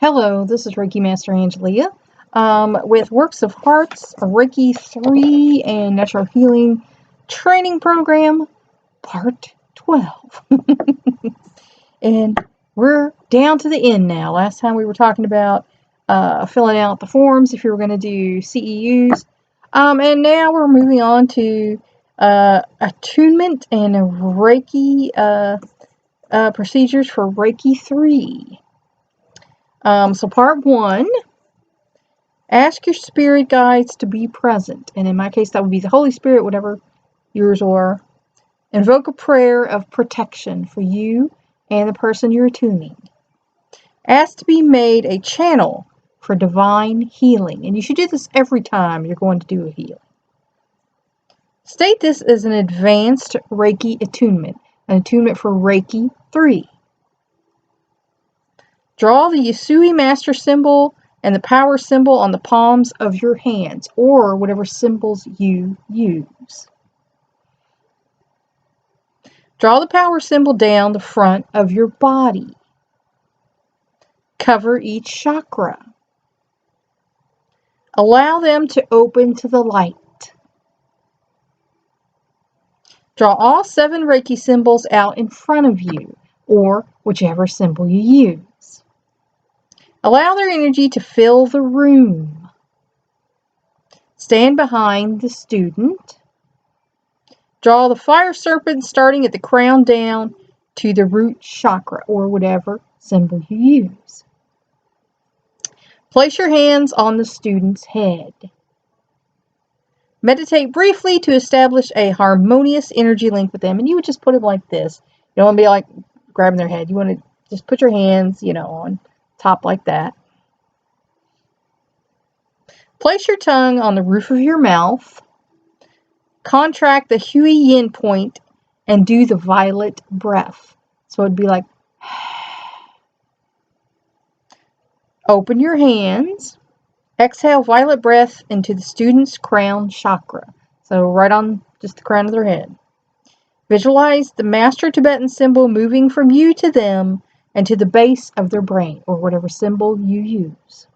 Hello, this is Reiki Master Angelia with Works of Hearts, Reiki 3, and Natural Healing Training Program, Part 12. And we're down to the end now. Last time we were talking about filling out the forms if you were going to do CEUs. And now we're moving on to attunement and Reiki procedures for Reiki 3. So part 1, ask your spirit guides to be present. And in my case, that would be the Holy Spirit, whatever yours are. Invoke a prayer of protection for you and the person you're attuning. Ask to be made a channel for divine healing. And you should do this every time you're going to do a healing. State this as an advanced Reiki attunement, an attunement for Reiki 3. Draw the Yasui Master symbol and the power symbol on the palms of your hands, or whatever symbols you use. Draw the power symbol down the front of your body. Cover each chakra. Allow them to open to the light. Draw all 7 Reiki symbols out in front of you, or whichever symbol you use. Allow their energy to fill the room. Stand behind the student. Draw the fire serpent starting at the crown down to the root chakra, or whatever symbol you use. Place your hands on the student's head. Meditate briefly to establish a harmonious energy link with them. And you would just put it like this. You don't want to be like grabbing their head. You want to just put your hands, on top like that. Place your tongue on the roof of your mouth. Contract the Hui Yin point and do the violet breath. So it'd be like, open your hands. Exhale violet breath into the student's crown chakra. So right on just the crown of their head. Visualize the Master Tibetan symbol moving from you to them and to the base of their brain, or whatever symbol you use.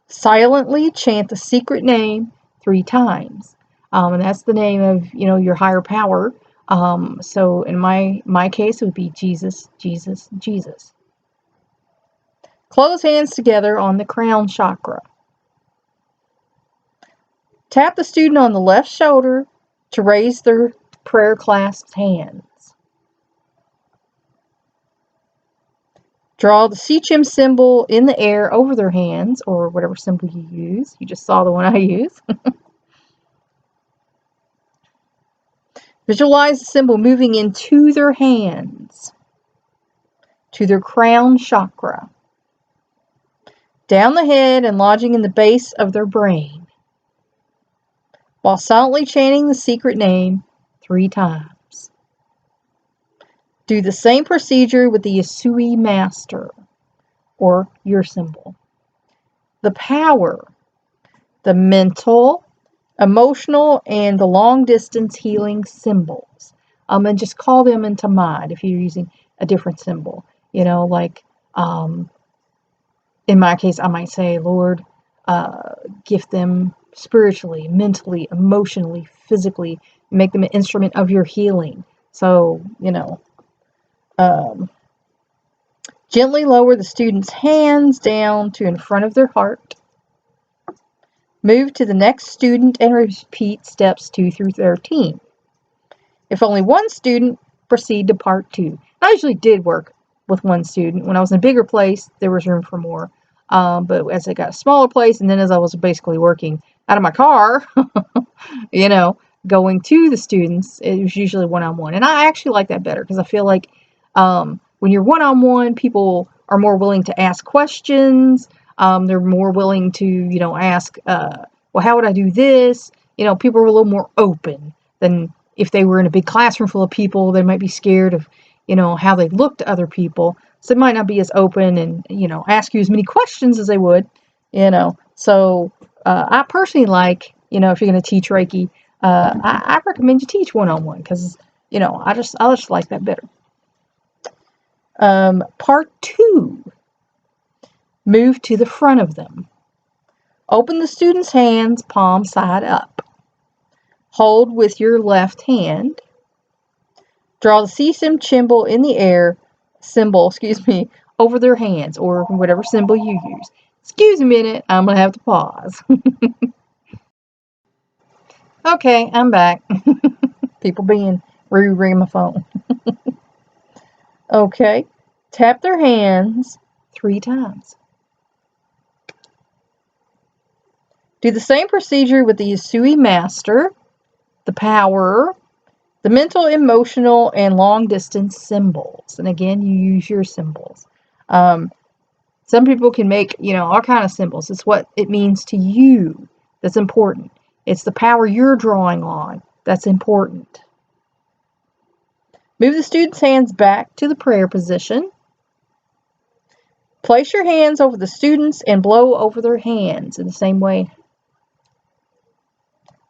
Silently chant the secret name 3 times. And that's the name of, your higher power. So in my case, it would be Jesus, Jesus, Jesus. Close hands together on the crown chakra. Tap the student on the left shoulder to raise their prayer clasped hands. Draw the Sichim symbol in the air over their hands, or whatever symbol you use. You just saw the one I use. Visualize the symbol moving into their hands, to their crown chakra, down the head and lodging in the base of their brain, while silently chanting the secret name 3 times. Do the same procedure with the Yasui Master, or your symbol. The power, the mental, emotional, and the long-distance healing symbols. And just call them into mind if you're using a different symbol. Like in my case, I might say, Lord, gift them spiritually, mentally, emotionally, physically, make them an instrument of your healing. So, gently lower the student's hands down to in front of their heart. Move to the next student and repeat steps 2 through 13. If only one student, proceed to part 2. I usually did work with one student. When I was in a bigger place, there was room for more. But as I got a smaller place, and then as I was basically working out of my car, going to the students, it was usually one-on-one. And I actually like that better because I feel like when you're one-on-one, people are more willing to ask questions. They're more willing to, ask, well, how would I do this? People are a little more open than if they were in a big classroom full of people. They might be scared of, how they look to other people. So they might not be as open and, ask you as many questions as they would, So I personally like, if you're going to teach Reiki, I recommend you teach one-on-one because, I just like that better. Part 2, move to the front of them. Open the student's hands, palm side up. Hold with your left hand. Draw the CSIM symbol in the air, over their hands, or whatever symbol you use. Excuse a minute, I'm going to have to pause. Okay, I'm back. People being rude, ringing my phone. Okay, tap their hands 3 times. Do the same procedure with the Usui Master, the Power, the mental, emotional, and long distance symbols. And again, you use your symbols. Some people can make, all kind of symbols. It's what it means to you that's important. It's the power you're drawing on that's important. Move the student's hands back to the prayer position. Place your hands over the students and blow over their hands in the same way.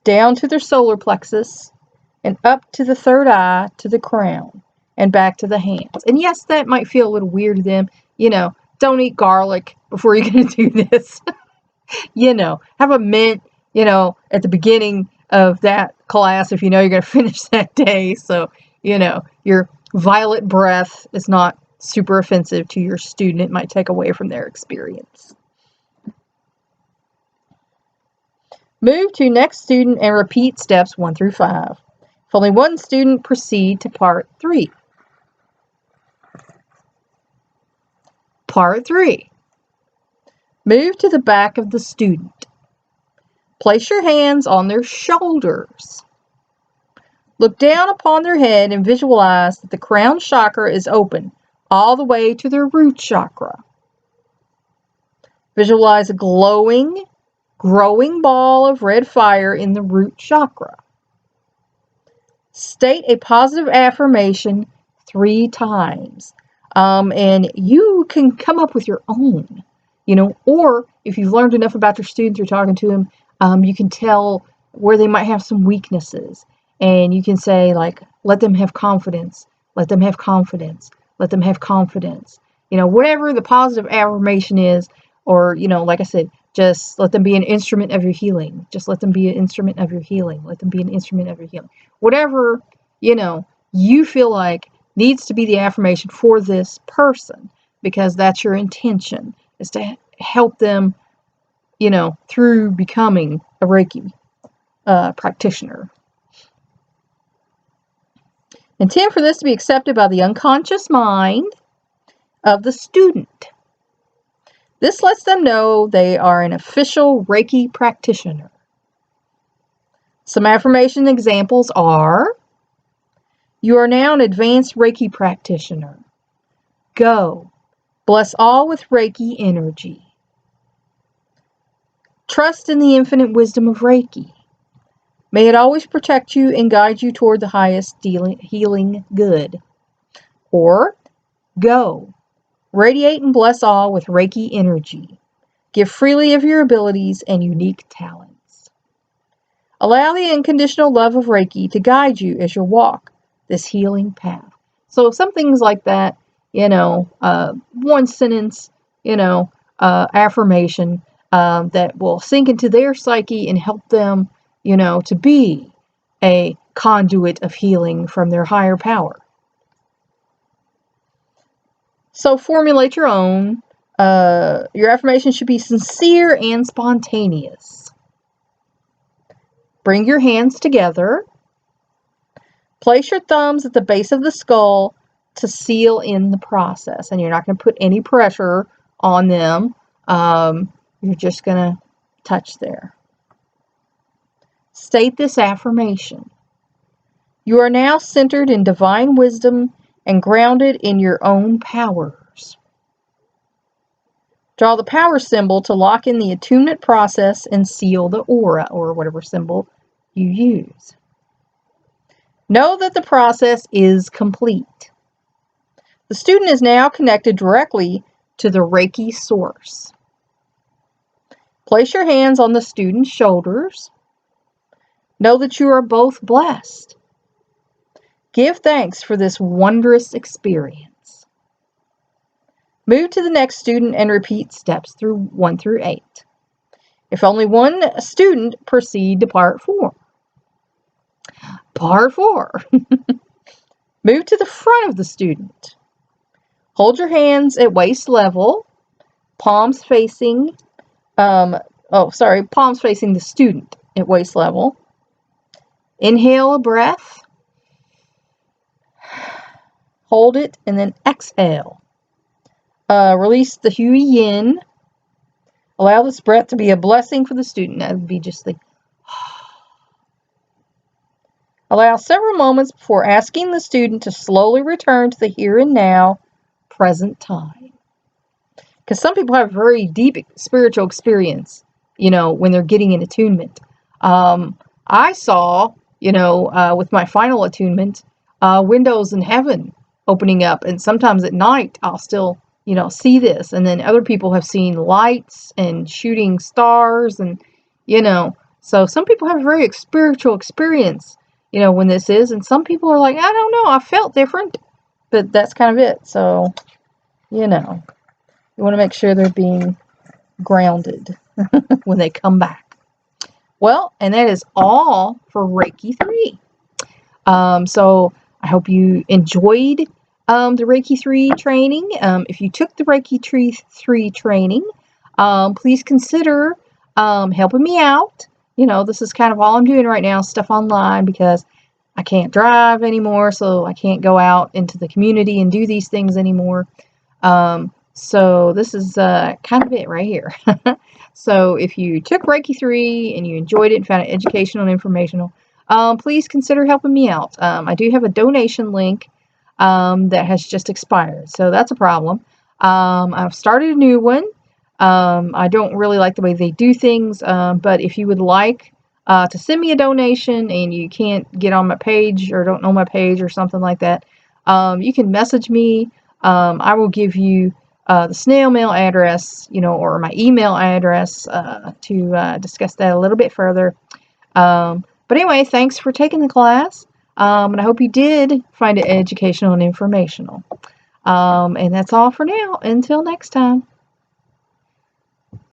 Down to their solar plexus and up to the third eye, to the crown, and back to the hands. And yes, that might feel a little weird to them. Don't eat garlic before you're going to do this. Have a mint, at the beginning of that class if you're going to finish that day. So, your violet breath is not super offensive to your student. It might take away from their experience. Move to next student and repeat steps 1 through 5. If only one student, proceed to part 3. Part 3. Move to the back of the student. Place your hands on their shoulders. Look down upon their head and visualize that the crown chakra is open all the way to their root chakra. Visualize a glowing, growing ball of red fire in the root chakra. State a positive affirmation 3 times. And you can come up with your own, or if you've learned enough about your students, you're talking to them, you can tell where they might have some weaknesses. And you can say, like, let them have confidence, let them have confidence, let them have confidence. Whatever the positive affirmation is, or, like I said, just let them be an instrument of your healing. Just let them be an instrument of your healing. Let them be an instrument of your healing. Whatever, you feel like needs to be the affirmation for this person, because that's your intention, is to help them, through becoming a Reiki practitioner. Intend for this to be accepted by the unconscious mind of the student. This lets them know they are an official Reiki practitioner. Some affirmation examples are: you are now an advanced Reiki practitioner. Go. Bless all with Reiki energy. Trust in the infinite wisdom of Reiki. May it always protect you and guide you toward the highest healing good. Or, go. Radiate and bless all with Reiki energy. Give freely of your abilities and unique talents. Allow the unconditional love of Reiki to guide you as you walk this healing path. So some things like that, one sentence, affirmation that will sink into their psyche and help them, to be a conduit of healing from their higher power. So formulate your own. Your affirmation should be sincere and spontaneous. Bring your hands together. Place your thumbs at the base of the skull to seal in the process. And you're not going to put any pressure on them. You're just going to touch there. State this affirmation. You are now centered in divine wisdom and grounded in your own powers. Draw the power symbol to lock in the attunement process and seal the aura, or whatever symbol you use. Know that the process is complete. The student is now connected directly to the Reiki source. Place your hands on the student's shoulders. Know that you are both blessed. Give thanks for this wondrous experience. Move to the next student and repeat steps through 1 through 8. If only one student, proceed to part 4. Part 4. Move to the front of the student. Hold your hands at waist level, palms facing the student at waist level. Inhale a breath. Hold it and then exhale. Release the Hui Yin. Allow this breath to be a blessing for the student. That would be just the Allow several moments before asking the student to slowly return to the here and now, present time. Because some people have very deep spiritual experience, when they're getting in attunement. I saw, with my final attunement, windows in heaven opening up. And sometimes at night, I'll still, see this. And then other people have seen lights and shooting stars and, So some people have a very spiritual experience, when this is. And some people are like, I don't know, I felt different. But that's kind of it. So, you want to make sure they're being grounded when they come back. Well, and that is all for Reiki 3. So I hope you enjoyed the Reiki 3 training. If you took the Reiki 3 training, please consider helping me out. This is kind of all I'm doing right now, stuff online, because I can't drive anymore, so I can't go out into the community and do these things anymore. So this is kind of it right here. So if you took Reiki 3 and you enjoyed it and found it educational and informational, please consider helping me out. I do have a donation link that has just expired, so that's a problem. I've started a new one. I don't really like the way they do things, but if you would like to send me a donation and you can't get on my page or don't know my page or something like that, you can message me. I will give you the snail mail address, or my email address to discuss that a little bit further. But anyway, thanks for taking the class, and I hope you did find it educational and informational. And that's all for now. Until next time.